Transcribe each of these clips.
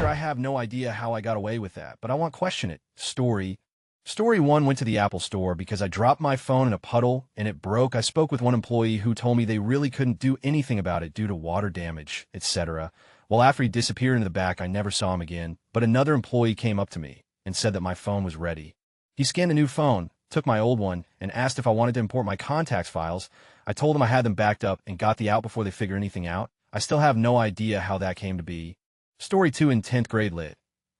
I have no idea how I got away with that, but I won't question it. Story 1 went to the Apple store because I dropped my phone in a puddle and it broke. I spoke with one employee who told me they really couldn't do anything about it due to water damage, etc. Well, after he disappeared into the back, I never saw him again, but another employee came up to me and said that my phone was ready. He scanned a new phone, took my old one, and asked if I wanted to import my contacts files. I told him I had them backed up and got the out before they figure anything out. I still have no idea how that came to be. Story 2 in 10th grade lit.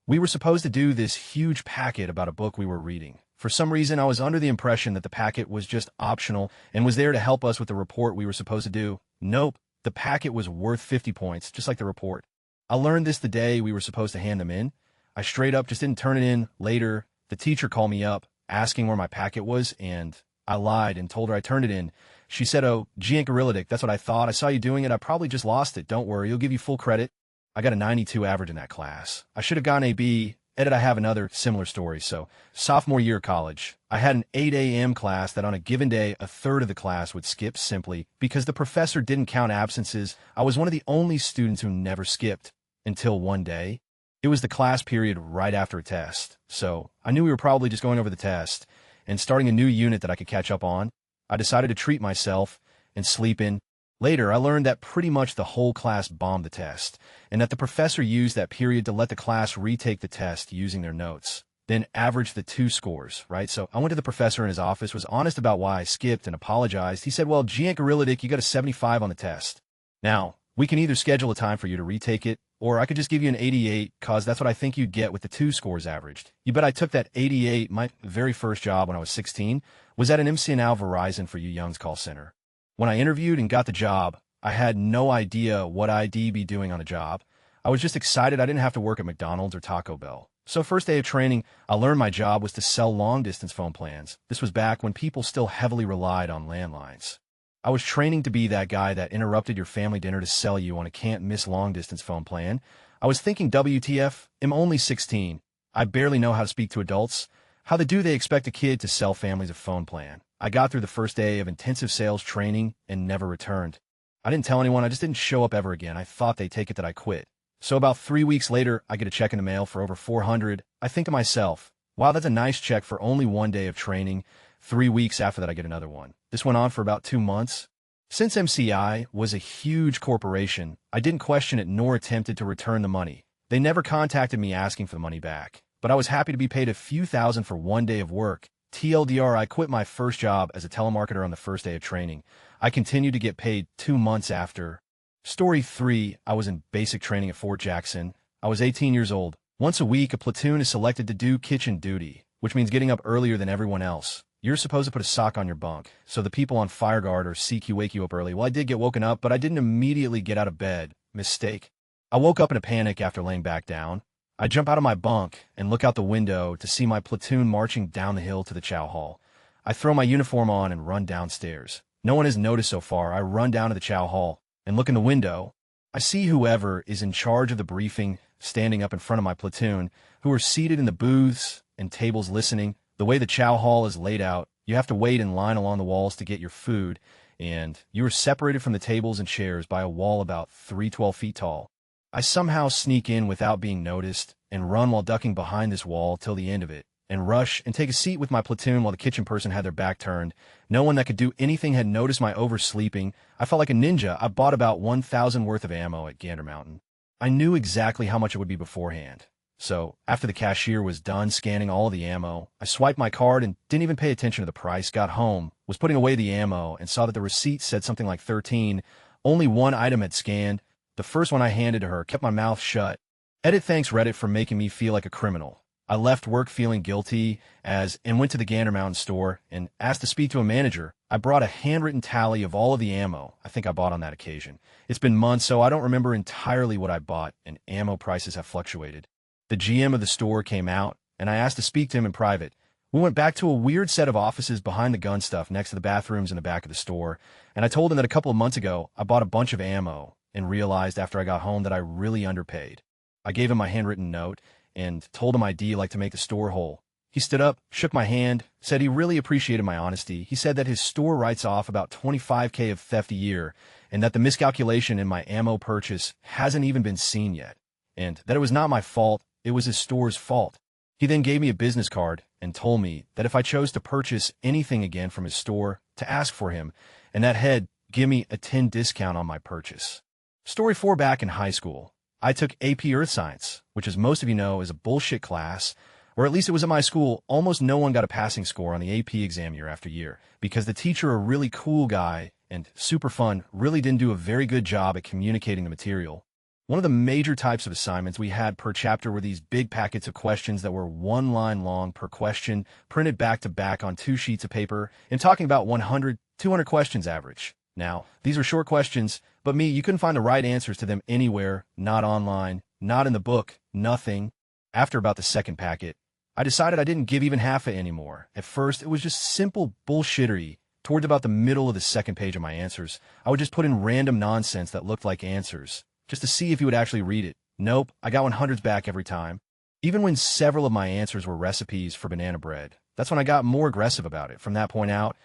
We were supposed to do this huge packet about a book we were reading. For some reason, I was under the impression that the packet was just optional and was there to help us with the report we were supposed to do. Nope, the packet was worth 50 points, just like the report. I learned this the day we were supposed to hand them in. I straight up just didn't turn it in. Later, the teacher called me up, asking where my packet was, and I lied and told her I turned it in. She said, "Oh, Giancarilladic, that's what I thought. I saw you doing it. I probably just lost it. Don't worry, you'll give you full credit." I got a 92 average in that class. I should have gotten a B. Edit, I have another similar story. So, sophomore year of college, I had an 8 a.m. class that on a given day, a third of the class would skip simply because the professor didn't count absences. I was one of the only students who never skipped until one day. It was the class period right after a test. So, I knew we were probably just going over the test and starting a new unit that I could catch up on. I decided to treat myself and sleep in. Later, I learned that pretty much the whole class bombed the test, and that the professor used that period to let the class retake the test using their notes, then average the two scores, right? So I went to the professor in his office, was honest about why I skipped, and apologized. He said, "Well, Giancarilladic, you got a 75 on the test. Now, we can either schedule a time for you to retake it, or I could just give you an 88, cause that's what I think you'd get with the two scores averaged." You bet I took that 88. My very first job when I was 16 was at an MCNL Verizon for You Young's call center. When I interviewed and got the job, I had no idea what I'd be doing on the job. I was just excited I didn't have to work at McDonald's or Taco Bell. So first day of training, I learned my job was to sell long-distance phone plans. This was back when people still heavily relied on landlines. I was training to be that guy that interrupted your family dinner to sell you on a can't-miss long-distance phone plan. I was thinking, WTF, I'm only 16. I barely know how to speak to adults. How do they expect a kid to sell families a phone plan? I got through the first day of intensive sales training and never returned. I didn't tell anyone, I just didn't show up ever again. I thought they'd take it that I quit. So about 3 weeks later, I get a check in the mail for over $400. I think to myself, wow, that's a nice check for only one day of training. 3 weeks after that, I get another one. This went on for about 2 months. Since MCI was a huge corporation, I didn't question it nor attempted to return the money. They never contacted me asking for the money back, but I was happy to be paid a few thousand for one day of work. TLDR, I quit my first job as a telemarketer on the first day of training. I continued to get paid 2 months after. Story 3, I was in basic training at Fort Jackson. I was 18 years old. Once a week, a platoon is selected to do kitchen duty, which means getting up earlier than everyone else. You're supposed to put a sock on your bunk, so the people on fire guard or CQ wake you up early. Well, I did get woken up, but I didn't immediately get out of bed. Mistake. I woke up in a panic after laying back down. I jump out of my bunk and look out the window to see my platoon marching down the hill to the chow hall. I throw my uniform on and run downstairs. No one has noticed so far. I run down to the chow hall and look in the window. I see whoever is in charge of the briefing standing up in front of my platoon, who are seated in the booths and tables listening. The way the chow hall is laid out, you have to wait in line along the walls to get your food, and you are separated from the tables and chairs by a wall about 312 feet tall. I somehow sneak in without being noticed and run while ducking behind this wall till the end of it, and rush and take a seat with my platoon while the kitchen person had their back turned. No one that could do anything had noticed my oversleeping. I felt like a ninja. I bought about 1,000 worth of ammo at Gander Mountain. I knew exactly how much it would be beforehand. So, after the cashier was done scanning all of the ammo, I swiped my card and didn't even pay attention to the price, got home, was putting away the ammo, and saw that the receipt said something like 13. Only one item had scanned. The first one I handed to her, kept my mouth shut. Edit, thanks Reddit for making me feel like a criminal. I left work feeling guilty and went to the Gander Mountain store and asked to speak to a manager. I brought a handwritten tally of all of the ammo I think I bought on that occasion. It's been months, so I don't remember entirely what I bought, and ammo prices have fluctuated. The GM of the store came out, and I asked to speak to him in private. We went back to a weird set of offices behind the gun stuff next to the bathrooms in the back of the store, and I told him that a couple of months ago I bought a bunch of ammo and realized after I got home that I really underpaid. I gave him my handwritten note and told him I'd like to make the store whole. He stood up, shook my hand, said he really appreciated my honesty. He said that his store writes off about $25K of theft a year and that the miscalculation in my ammo purchase hasn't even been seen yet. and that it was not my fault, it was his store's fault. He then gave me a business card and told me that if I chose to purchase anything again from his store, to ask for him, and that he'd give me a 10 discount on my purchase. Story 4. Back in high school, I took AP Earth Science, which as most of you know is a bullshit class, or at least it was at my school. Almost no one got a passing score on the AP exam year after year, because the teacher, a really cool guy and super fun, really didn't do a very good job at communicating the material. One of the major types of assignments we had per chapter were these big packets of questions that were 1 line long per question, printed back to back on 2 sheets of paper, and talking about 100, 200 questions average. Now, these were short questions, but you couldn't find the right answers to them anywhere, not online, not in the book, nothing. After about the second packet, I decided I didn't give even half it anymore. At first, it was just simple bullshittery. Towards about the middle of the second page of my answers, I would just put in random nonsense that looked like answers, just to see if you would actually read it. Nope, I got 100s back every time. Even when several of my answers were recipes for banana bread. That's when I got more aggressive about it. From that point out,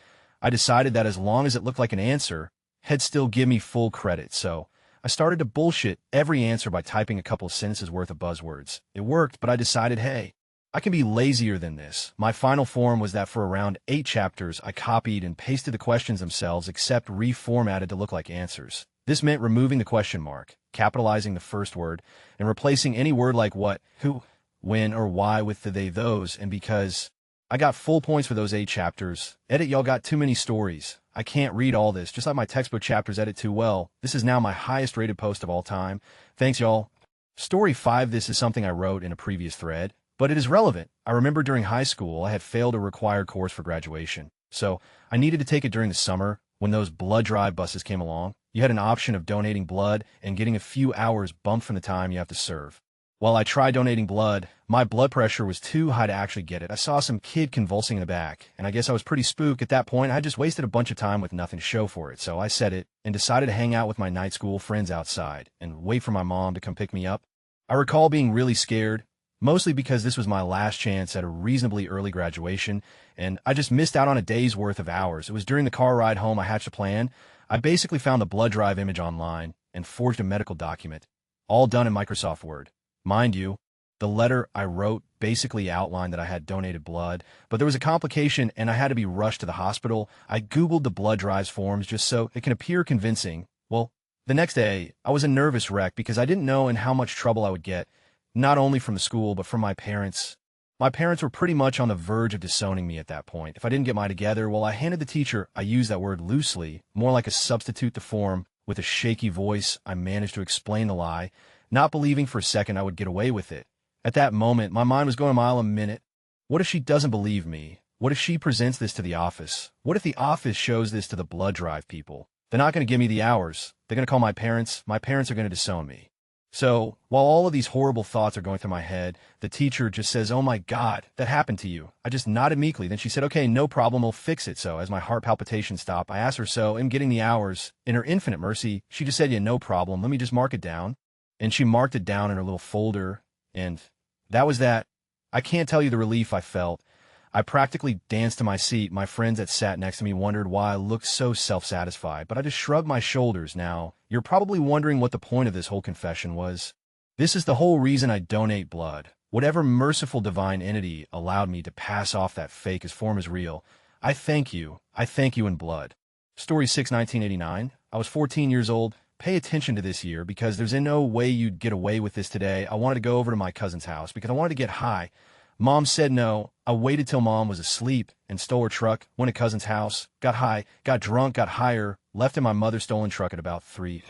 I decided that as long as it looked like an answer, he'd still give me full credit. So I started to bullshit every answer by typing a couple of sentences worth of buzzwords. It worked, but I decided, hey, I can be lazier than this. My final form was that for around 8 chapters, I copied and pasted the questions themselves, except reformatted to look like answers. This meant removing the question mark, capitalizing the first word, and replacing any word like what, who, when, or why with the they, those. And because I got full points for those 8 chapters, edit, y'all got too many stories. I can't read all this, just like my textbook chapters edit too well. This is now my highest rated post of all time. Thanks, y'all. Story 5. This is something I wrote in a previous thread, but it is relevant. I remember during high school, I had failed a required course for graduation, so I needed to take it during the summer when those blood drive buses came along. You had an option of donating blood and getting a few hours bumped from the time you have to serve. While I tried donating blood, my blood pressure was too high to actually get it. I saw some kid convulsing in the back, and I guess I was pretty spooked at that point. I just wasted a bunch of time with nothing to show for it, so I said it and decided to hang out with my night school friends outside and wait for my mom to come pick me up. I recall being really scared, mostly because this was my last chance at a reasonably early graduation, and I just missed out on a day's worth of hours. It was during the car ride home I hatched a plan. I basically found the blood drive image online and forged a medical document, all done in Microsoft Word. Mind you, the letter I wrote basically outlined that I had donated blood, but there was a complication and I had to be rushed to the hospital. I Googled the blood drives forms just so it can appear convincing. Well, the next day, I was a nervous wreck because I didn't know in how much trouble I would get, not only from the school, but from my parents. My parents were pretty much on the verge of disowning me at that point. If I didn't get mine together, well, I handed the teacher, I use that word loosely, more like a substitute the form. With a shaky voice, I managed to explain the lie, not believing for a second I would get away with it. At that moment, my mind was going a mile a minute. What if she doesn't believe me? What if she presents this to the office? What if the office shows this to the blood drive people? They're not going to give me the hours. They're going to call my parents. My parents are going to disown me. So, while all of these horrible thoughts are going through my head, the teacher just says, "Oh my God, that happened to you." I just nodded meekly. Then she said, "Okay, no problem, we'll fix it." So, as my heart palpitations stopped, I asked her, "So, am getting the hours?" In her infinite mercy, she just said, "Yeah, no problem. Let me just mark it down." And she marked it down in her little folder, and that was that. I can't tell you the relief I felt. I practically danced to my seat. My friends that sat next to me wondered why I looked so self-satisfied, but I just shrugged my shoulders. Now, you're probably wondering what the point of this whole confession was. This is the whole reason I donate blood. Whatever merciful divine entity allowed me to pass off that fake as form as real, I thank you. I thank you in blood. Story 6, 1989. I was 14 years old. Pay attention to this year because there's in no way you'd get away with this today. I wanted to go over to my cousin's house because I wanted to get high. Mom said no. I waited till Mom was asleep and stole her truck, went to cousin's house, got high, got drunk, got higher, left in my mother's stolen truck at about 3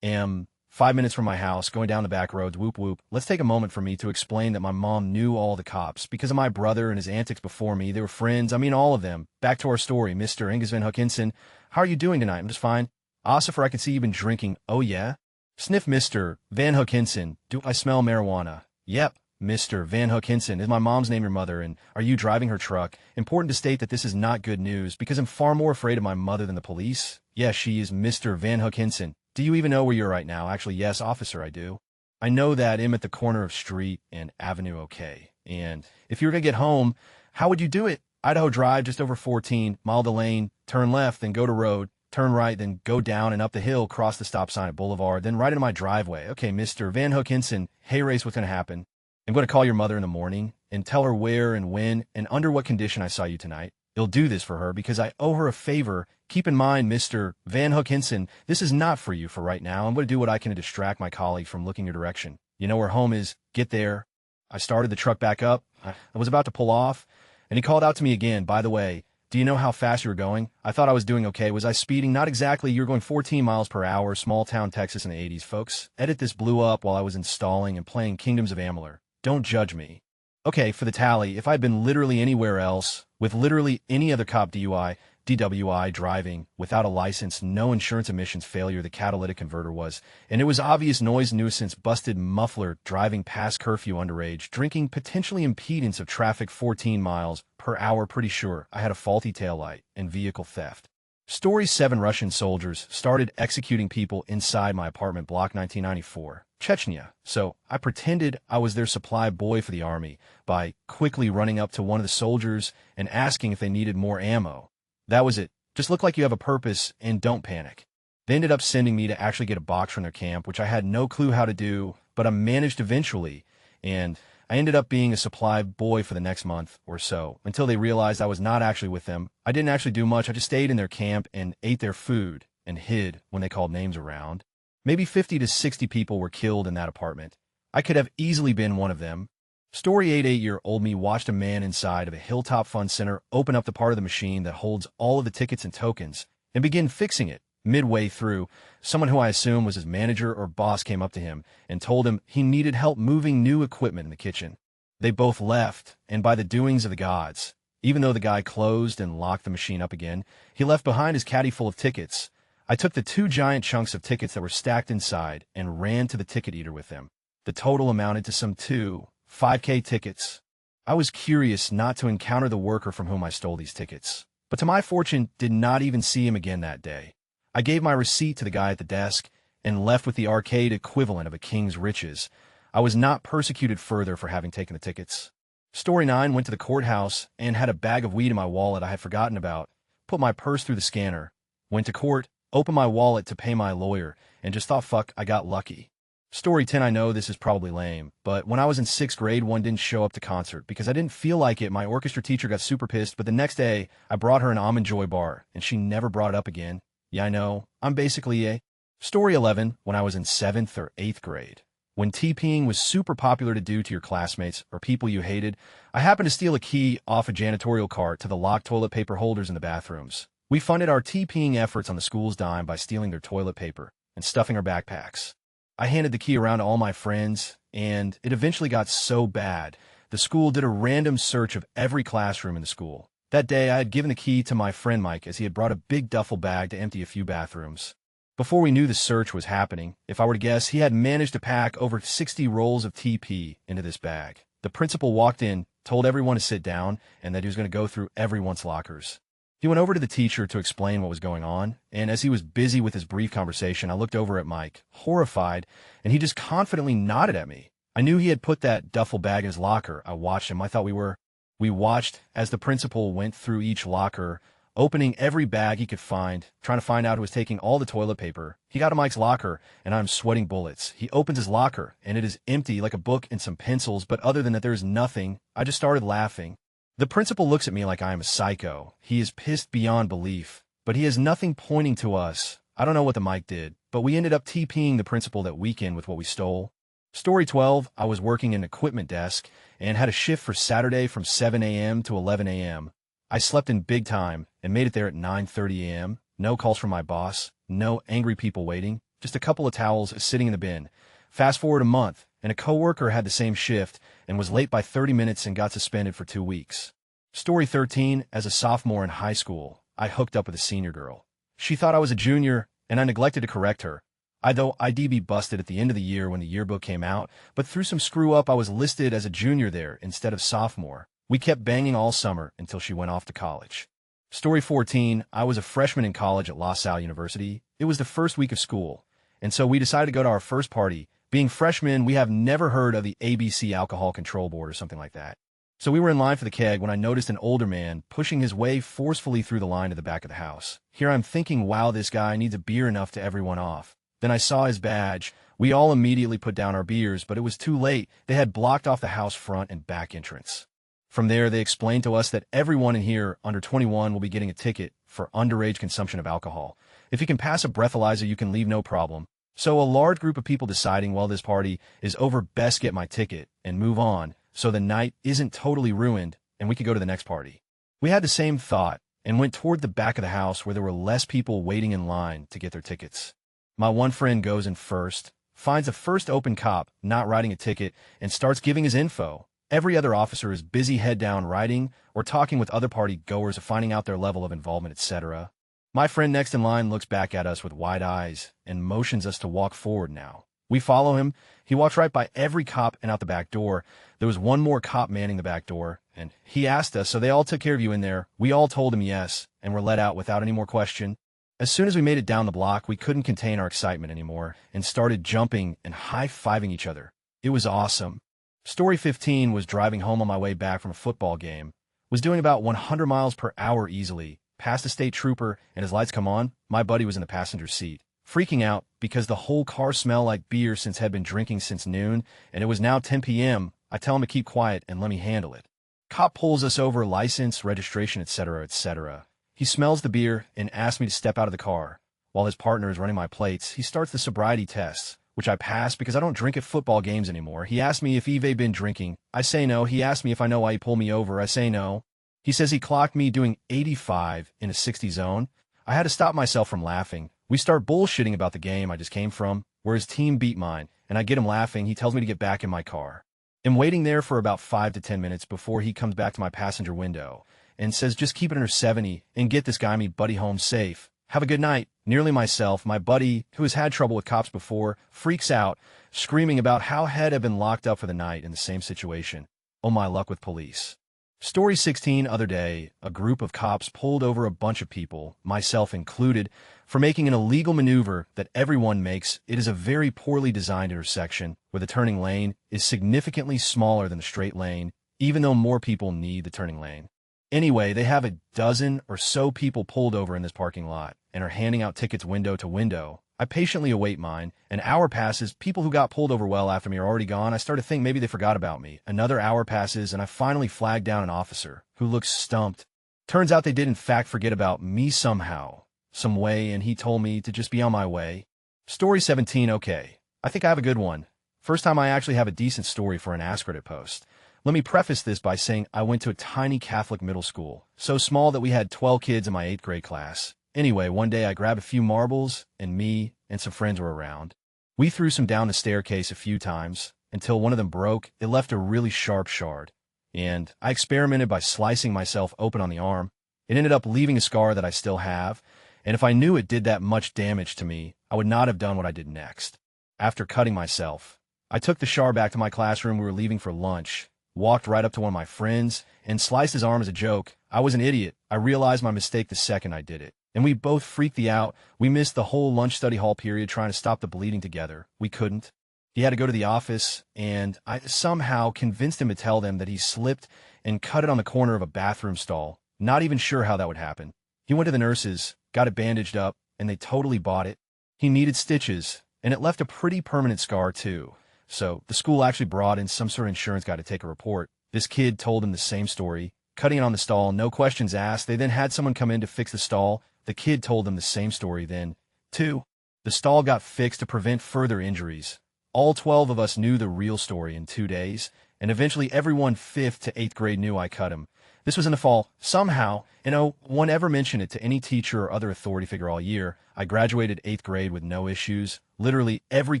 a.m., 5 minutes from my house, going down the back roads, whoop whoop. Let's take a moment for me to explain that my mom knew all the cops. Because of my brother and his antics before me, they were friends, all of them. Back to our story, Mr. Angus Van Hookinson. How are you doing tonight? I'm just fine. Ossifer, I can see you've been drinking. Oh yeah? Sniff, Mr. Van Hookinson. Do I smell marijuana? Yep. Mr. Van Hookinson, is my mom's name your mother, and are you driving her truck? Important to state that this is not good news, because I'm far more afraid of my mother than the police. Yes, she is Mr. Van Hookinson. Do you even know where you're right now? Actually, yes, officer, I do. I know that I'm at the corner of Street and Avenue OK. And if you were going to get home, how would you do it? Idaho Drive, just over 14, mile the lane, turn left, then go to road. turn right, then go down and up the hill, cross the stop sign at Boulevard, then right into my driveway. Okay, Mr. Van Hookinson, hey Race, what's going to happen? I'm going to call your mother in the morning and tell her where and when and under what condition I saw you tonight. You'll do this for her because I owe her a favor. Keep in mind, Mr. Van Hookinson, this is not for you for right now. I'm going to do what I can to distract my colleague from looking your direction. You know where home is. Get there. I started the truck back up. I was about to pull off, and he called out to me again. By the way, do you know how fast you were going? I thought I was doing okay. Was I speeding? Not exactly. You were going 14 miles per hour, small town Texas in the 80s, folks. Edit this blew up while I was installing and playing Kingdoms of Amalur. Don't judge me. Okay, for the tally, if I'd been literally anywhere else, with literally any other cop DUI, DWI, driving, without a license, no insurance emissions failure, the catalytic converter was, and it was obvious noise nuisance, busted muffler, driving past curfew underage, drinking, potentially impedance of traffic 14 miles per hour, pretty sure I had a faulty taillight, and vehicle theft. Story 7 Russian soldiers started executing people inside my apartment block 1994. Chechnya. So I pretended I was their supply boy for the army by quickly running up to one of the soldiers and asking if they needed more ammo. That was it. Just look like you have a purpose and don't panic. They ended up sending me to actually get a box from their camp, which I had no clue how to do, but I managed eventually, and I ended up being a supply boy for the next month or so, until they realized I was not actually with them. I didn't actually do much. I just stayed in their camp and ate their food and hid when they called names around. Maybe 50 to 60 people were killed in that apartment. I could have easily been one of them. Story 8-year-old me watched a man inside of a Hilltop Fun Center open up the part of the machine that holds all of the tickets and tokens and begin fixing it. Midway through, someone who I assume was his manager or boss came up to him and told him he needed help moving new equipment in the kitchen. They both left, and by the doings of the gods, even though the guy closed and locked the machine up again, he left behind his caddy full of tickets. I took the 2 giant chunks of tickets that were stacked inside and ran to the ticket eater with them. The total amounted to some 5K tickets. I was curious not to encounter the worker from whom I stole these tickets, but to my fortune, did not even see him again that day. I gave my receipt to the guy at the desk and left with the arcade equivalent of a king's riches. I was not persecuted further for having taken the tickets. Story 9 went to the courthouse and had a bag of weed in my wallet I had forgotten about. Put my purse through the scanner. Went to court, opened my wallet to pay my lawyer, and just thought, fuck, I got lucky. Story 10, I know this is probably lame, but when I was in 6th grade, one didn't show up to concert because I didn't feel like it. My orchestra teacher got super pissed, but the next day, I brought her an Almond Joy bar, and she never brought it up again. Yeah, I know. I'm basically a... Story 11, when I was in 7th or 8th grade. When TPing was super popular to do to your classmates or people you hated, I happened to steal a key off a janitorial cart to the locked toilet paper holders in the bathrooms. We funded our TPing efforts on the school's dime by stealing their toilet paper and stuffing our backpacks. I handed the key around to all my friends, and it eventually got so bad, the school did a random search of every classroom in the school. That day, I had given the key to my friend Mike as he had brought a big duffel bag to empty a few bathrooms. Before we knew the search was happening, if I were to guess, he had managed to pack over 60 rolls of TP into this bag. The principal walked in, told everyone to sit down, and that he was going to go through everyone's lockers. He went over to the teacher to explain what was going on, and as he was busy with his brief conversation, I looked over at Mike, horrified, and he just confidently nodded at me. I knew he had put that duffel bag in his locker. I watched him. I thought we watched as the principal went through each locker, opening every bag he could find, trying to find out who was taking all the toilet paper. He got to Mike's locker, and I'm sweating bullets. He opens his locker, and it is empty like a book and some pencils, but other than that, there is nothing. I just started laughing. The principal looks at me like I am a psycho. He is pissed beyond belief, but he has nothing pointing to us. I don't know what the Mike did, but we ended up TPing the principal that weekend with what we stole. Story 12, I was working an equipment desk and had a shift for Saturday from 7 a.m. to 11 a.m. I slept in big time and made it there at 9:30 a.m. No calls from my boss, no angry people waiting, just a couple of towels sitting in the bin. Fast forward a month, and a coworker had the same shift and was late by 30 minutes and got suspended for 2 weeks. Story 13, as a sophomore in high school, I hooked up with a senior girl. She thought I was a junior, and I neglected to correct her. Though IDB busted at the end of the year when the yearbook came out, but through some screw-up I was listed as a junior there instead of sophomore. We kept banging all summer until she went off to college. Story 14, I was a freshman in college at La Salle University. It was the first week of school, and so we decided to go to our first party. Being freshmen, we have never heard of the ABC Alcohol Control Board or something like that. So we were in line for the keg when I noticed an older man pushing his way forcefully through the line to the back of the house. Here I'm thinking, wow, this guy needs a beer enough to everyone off. Then I saw his badge. We all immediately put down our beers, but it was too late. They had blocked off the house front and back entrance. From there, they explained to us that everyone in here under 21 will be getting a ticket for underage consumption of alcohol. If you can pass a breathalyzer, you can leave no problem. So a large group of people deciding, well, this party is over, best get my ticket and move on, so the night isn't totally ruined and we could go to the next party. We had the same thought and went toward the back of the house where there were less people waiting in line to get their tickets. My one friend goes in first, finds a first open cop not writing a ticket, and starts giving his info. Every other officer is busy head down writing or talking with other party goers, finding out their level of involvement, etc. My friend next in line looks back at us with wide eyes and motions us to walk forward now. We follow him. He walks right by every cop and out the back door. There was one more cop manning the back door, and he asked us, so they all took care of you in there. We all told him yes, and were let out without any more question. As soon as we made it down the block, we couldn't contain our excitement anymore and started jumping and high-fiving each other. It was awesome. Story 15 was driving home on my way back from a football game. Was doing about 100 miles per hour easily. Passed a state trooper, and his lights come on. My buddy was in the passenger seat, freaking out because the whole car smelled like beer since had been drinking since noon, and it was now 10 p.m. I tell him to keep quiet and let me handle it. Cop pulls us over, license, registration, etc., etc. He smells the beer and asks me to step out of the car. While his partner is running my plates, he starts the sobriety tests, which I pass because I don't drink at football games anymore. He asks me if Eve been drinking. I say no. He asks me if I know why he pulled me over. I say no. He says he clocked me doing 85 in a 60 zone. I had to stop myself from laughing. We start bullshitting about the game I just came from, where his team beat mine, and I get him laughing. He tells me to get back in my car. I'm waiting there for about 5 to 10 minutes before he comes back to my passenger window and says, just keep it under 70 and get this guy, me buddy, home safe. Have a good night. Nearly myself, my buddy, who has had trouble with cops before, freaks out, screaming about how had been locked up for the night in the same situation. Oh, my luck with police. Story 16, other day, a group of cops pulled over a bunch of people, myself included, for making an illegal maneuver that everyone makes. It is a very poorly designed intersection where the turning lane is significantly smaller than the straight lane, even though more people need the turning lane. Anyway, they have a dozen or so people pulled over in this parking lot and are handing out tickets window to window. I patiently await mine. An hour passes. People who got pulled over well after me are already gone. I start to think maybe they forgot about me. Another hour passes, and I finally flag down an officer who looks stumped. Turns out they did in fact forget about me somehow, some way, and he told me to just be on my way. Story 17, okay. I think I have a good one. First time I actually have a decent story for an AskReddit post. Let me preface this by saying I went to a tiny Catholic middle school, so small that we had 12 kids in my 8th grade class. Anyway, one day I grabbed a few marbles, and me and some friends were around. We threw some down the staircase a few times, until one of them broke. It left a really sharp shard, and I experimented by slicing myself open on the arm. It ended up leaving a scar that I still have, and if I knew it did that much damage to me, I would not have done what I did next. After cutting myself, I took the shard back to my classroom. We were leaving for lunch, walked right up to one of my friends, and sliced his arm as a joke. I was an idiot. I realized my mistake the second I did it. And we both freaked out. We missed the whole lunch study hall period trying to stop the bleeding together. We couldn't. He had to go to the office, and I somehow convinced him to tell them that he slipped and cut it on the corner of a bathroom stall. Not even sure how that would happen. He went to the nurses, got it bandaged up, and they totally bought it. He needed stitches, and it left a pretty permanent scar too. So the school actually brought in some sort of insurance guy to take a report. This kid told him the same story, cutting it on the stall, no questions asked. They then had someone come in to fix the stall. The kid told them the same story then, too. The stall got fixed to prevent further injuries. All 12 of us knew the real story in 2 days, and eventually everyone 5th to 8th grade knew I cut him. This was in the fall. Somehow, no one ever mentioned it to any teacher or other authority figure all year. I graduated 8th grade with no issues. Literally every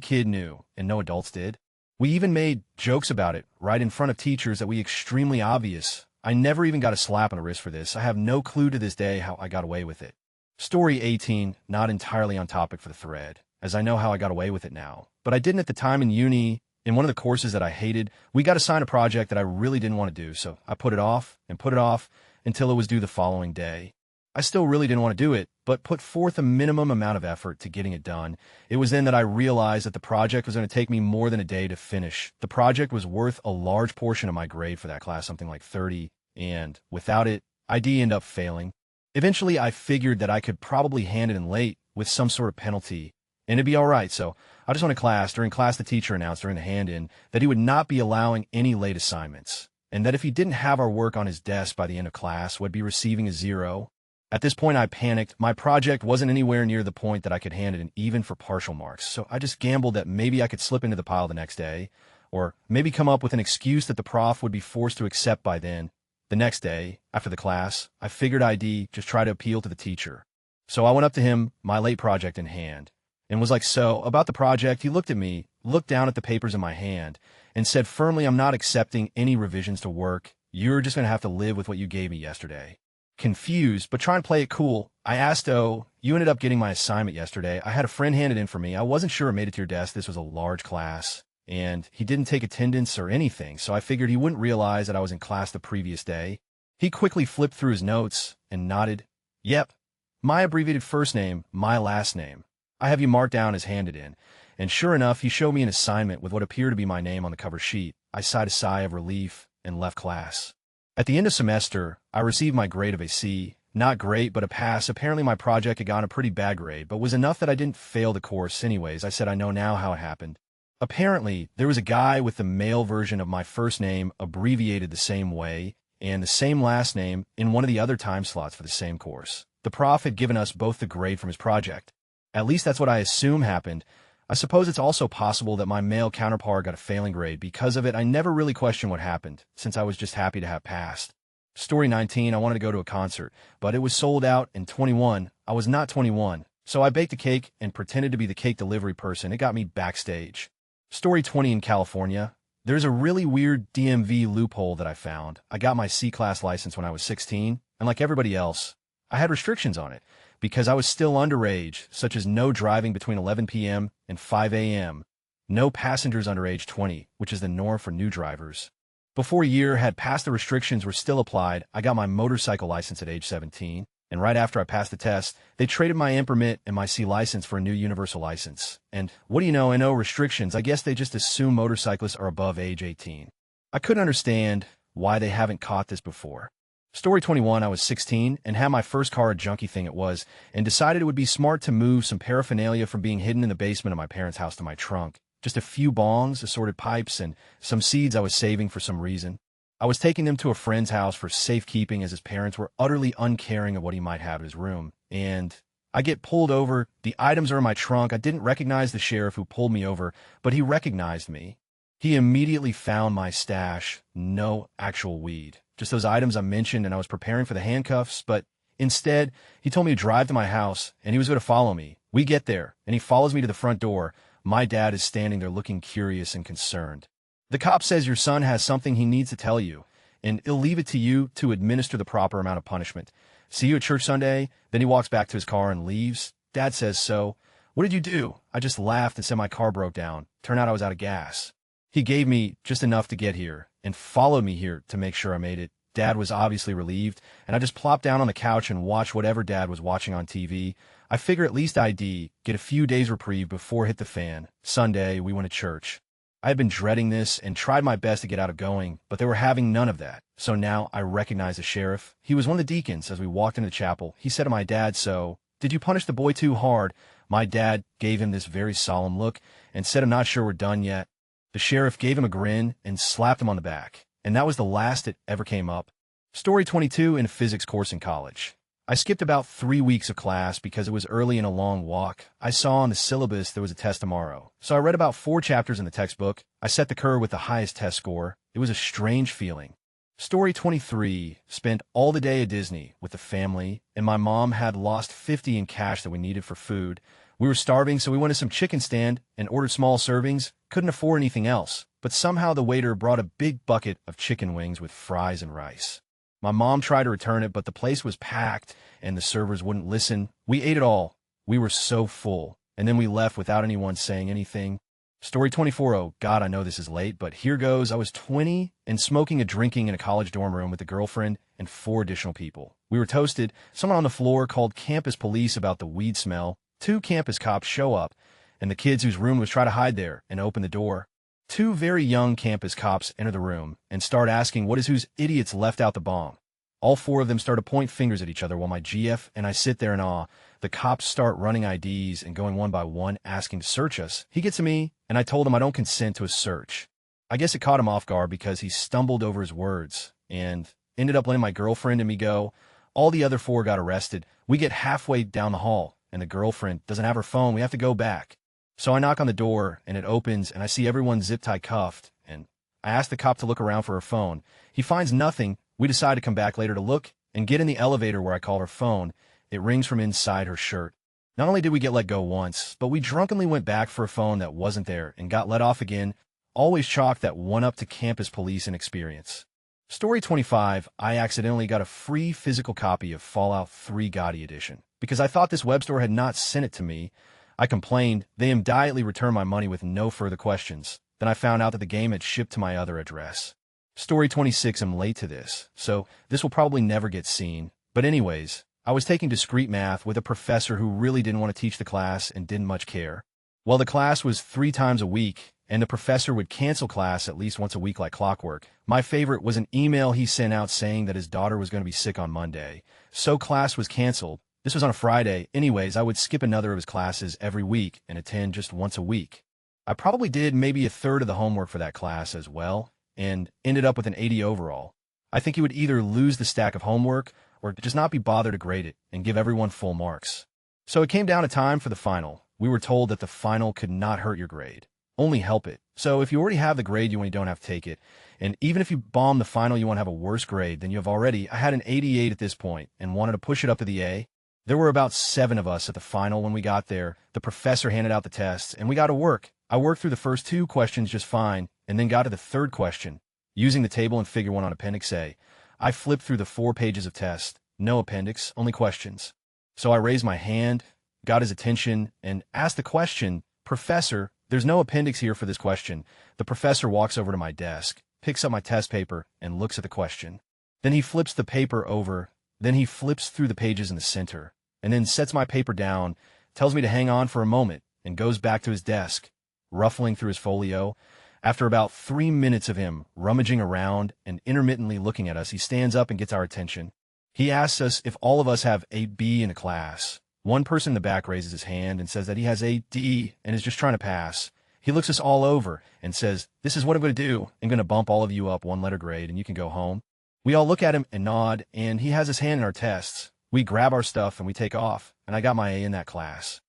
kid knew, and no adults did. We even made jokes about it right in front of teachers that we extremely obvious. I never even got a slap on the wrist for this. I have no clue to this day how I got away with it. Story 18, not entirely on topic for the thread, as I know how I got away with it now. But I didn't at the time in uni. In one of the courses that I hated, we got assigned a project that I really didn't want to do, so I put it off and put it off until it was due the following day. I still really didn't want to do it, but put forth a minimum amount of effort to getting it done. It was then that I realized that the project was going to take me more than a day to finish. The project was worth a large portion of my grade for that class, something like 30, and without it, I'd end up failing. Eventually, I figured that I could probably hand it in late with some sort of penalty, and it'd be all right. So I just went to class. During class, the teacher announced during the hand-in that he would not be allowing any late assignments, and that if he didn't have our work on his desk by the end of class, would be receiving a 0. At this point, I panicked. My project wasn't anywhere near the point that I could hand it in even for partial marks, so I just gambled that maybe I could slip into the pile the next day, or maybe come up with an excuse that the prof would be forced to accept by then. The next day, after the class, I figured I'd just try to appeal to the teacher. So I went up to him, my late project in hand, and was like, "So, about the project." He looked at me, looked down at the papers in my hand, and said firmly, "I'm not accepting any revisions to work. You're just going to have to live with what you gave me yesterday." Confused, but trying to play it cool, I asked, "Oh, you ended up getting my assignment yesterday. I had a friend hand it in for me. I wasn't sure it made it to your desk. This was a large class, and he didn't take attendance or anything, so I figured he wouldn't realize that I was in class the previous day." He quickly flipped through his notes and nodded. "Yep, my abbreviated first name, my last name. I have you marked down as handed in." And sure enough, he showed me an assignment with what appeared to be my name on the cover sheet. I sighed a sigh of relief and left class. At the end of semester, I received my grade of a C. Not great, but a pass. Apparently my project had gotten a pretty bad grade, but was enough that I didn't fail the course anyways. I said, "I know now how it happened." Apparently, there was a guy with the male version of my first name abbreviated the same way and the same last name in one of the other time slots for the same course. The prof had given us both the grade from his project. At least that's what I assume happened. I suppose it's also possible that my male counterpart got a failing grade. Because of it, I never really questioned what happened, since I was just happy to have passed. Story 19, I wanted to go to a concert, but it was sold out, and 21, I was not 21, so I baked a cake and pretended to be the cake delivery person. It got me backstage. Story 20 in California. There's a really weird DMV loophole that I found. I got my C-class license when I was 16, and like everybody else, I had restrictions on it, because I was still underage, such as no driving between 11 p.m. and 5 a.m., no passengers under age 20, which is the norm for new drivers. Before a year had passed, the restrictions were still applied. I got my motorcycle license at age 17, and right after I passed the test, they traded my M permit and my C license for a new universal license. And what do you know, no restrictions. I guess they just assume motorcyclists are above age 18. I couldn't understand why they haven't caught this before. Story 21, I was 16 and had my first car, a junky thing it was, and decided it would be smart to move some paraphernalia from being hidden in the basement of my parents' house to my trunk. Just a few bongs, assorted pipes, and some seeds I was saving for some reason. I was taking them to a friend's house for safekeeping, as his parents were utterly uncaring of what he might have in his room. And I get pulled over. The items are in my trunk. I didn't recognize the sheriff who pulled me over, but he recognized me. He immediately found my stash. No actual weed. Just those items I mentioned, and I was preparing for the handcuffs, but instead, he told me to drive to my house, and he was going to follow me. We get there, and he follows me to the front door. My dad is standing there looking curious and concerned. The cop says your son has something he needs to tell you, and he'll leave it to you to administer the proper amount of punishment. See you at church Sunday. Then he walks back to his car and leaves. Dad says, "So, what did you do?" I just laughed and said my car broke down. Turned out I was out of gas. He gave me just enough to get here and followed me here to make sure I made it. Dad was obviously relieved, and I just plopped down on the couch and watched whatever Dad was watching on TV. I figure at least I'd get a few days reprieve before it hit the fan. Sunday, we went to church. I had been dreading this and tried my best to get out of going, but they were having none of that. So now I recognized the sheriff. He was one of the deacons as we walked into the chapel. He said to my dad, "So, did you punish the boy too hard?" My dad gave him this very solemn look and said, "I'm not sure we're done yet." The sheriff gave him a grin and slapped him on the back, and that was the last it ever came up. Story 22 in a physics course in college. I skipped about 3 weeks of class because it was early and a long walk. I saw on the syllabus there was a test tomorrow, so I read about 4 chapters in the textbook. I set the curve with the highest test score. It was a strange feeling. Story 23, spent all the day at Disney with the family, and my mom had lost $50 in cash that we needed for food. We were starving, so we went to some chicken stand and ordered small servings. Couldn't afford anything else, but somehow the waiter brought a big bucket of chicken wings with fries and rice. My mom tried to return it, but the place was packed and the servers wouldn't listen. We ate it all. We were so full, and then we left without anyone saying anything. Story 24, oh God, I know this is late, but here goes. I was 20 and smoking and drinking in a college dorm room with a girlfriend and 4 additional people. We were toasted. Someone on the floor called campus police about the weed smell. 2 campus cops show up, and the kids whose room was try to hide there and open the door. 2 very young campus cops enter the room and start asking what is whose idiots left out the bomb. All 4 of them start to point fingers at each other while my GF and I sit there in awe. The cops start running IDs and going one by one asking to search us. He gets to me, and I told him I don't consent to a search. I guess it caught him off guard because he stumbled over his words and ended up letting my girlfriend and me go. All the other 4 got arrested. We get halfway down the hall, and the girlfriend doesn't have her phone. We have to go back. So I knock on the door, and it opens, and I see everyone zip-tie cuffed, and I ask the cop to look around for her phone. He finds nothing. We decide to come back later to look and get in the elevator where I call her phone. It rings from inside her shirt. Not only did we get let go once, but we drunkenly went back for a phone that wasn't there and got let off again. Always chalk that one up to campus police and experience. Story 25, I accidentally got a free physical copy of Fallout 3 Gotti Edition. Because I thought this web store had not sent it to me, I complained. They immediately returned my money with no further questions. Then I found out that the game had shipped to my other address. Story 26, I'm late to this, so this will probably never get seen. But anyways, I was taking discrete math with a professor who really didn't want to teach the class and didn't much care. Well, the class was 3 times a week, and the professor would cancel class at least once a week like clockwork. My favorite was an email he sent out saying that his daughter was going to be sick on Monday, so class was canceled. This was on a Friday. Anyways, I would skip another of his classes every week and attend just once a week. I probably did maybe a third of the homework for that class as well, and ended up with an 80 overall. I think he would either lose the stack of homework or just not be bothered to grade it and give everyone full marks. So it came down to time for the final. We were told that the final could not hurt your grade, only help it. So if you already have the grade, you don't have to take it. And even if you bomb the final, you won't have a worse grade than you have already. I had an 88 at this point and wanted to push it up to the A. There were about 7 of us at the final when we got there. The professor handed out the tests, and we got to work. I worked through the first 2 questions just fine, and then got to the 3rd question. Using the table and figure 1 on Appendix A, I flipped through the 4 pages of test. No appendix, only questions. So I raised my hand, got his attention, and asked the question, "Professor, there's no appendix here for this question." The professor walks over to my desk, picks up my test paper, and looks at the question. Then he flips the paper over. Then he flips through the pages in the center, and then sets my paper down, tells me to hang on for a moment, and goes back to his desk, ruffling through his folio. After about 3 minutes of him rummaging around and intermittently looking at us, he stands up and gets our attention. He asks us if all of us have a B in a class. One person in the back raises his hand and says that he has a D and is just trying to pass. He looks us all over and says, "This is what I'm going to do. I'm going to bump all of you up 1 letter grade and you can go home." We all look at him and nod, and he has his hand in our tests. We grab our stuff and we take off, and I got my A in that class.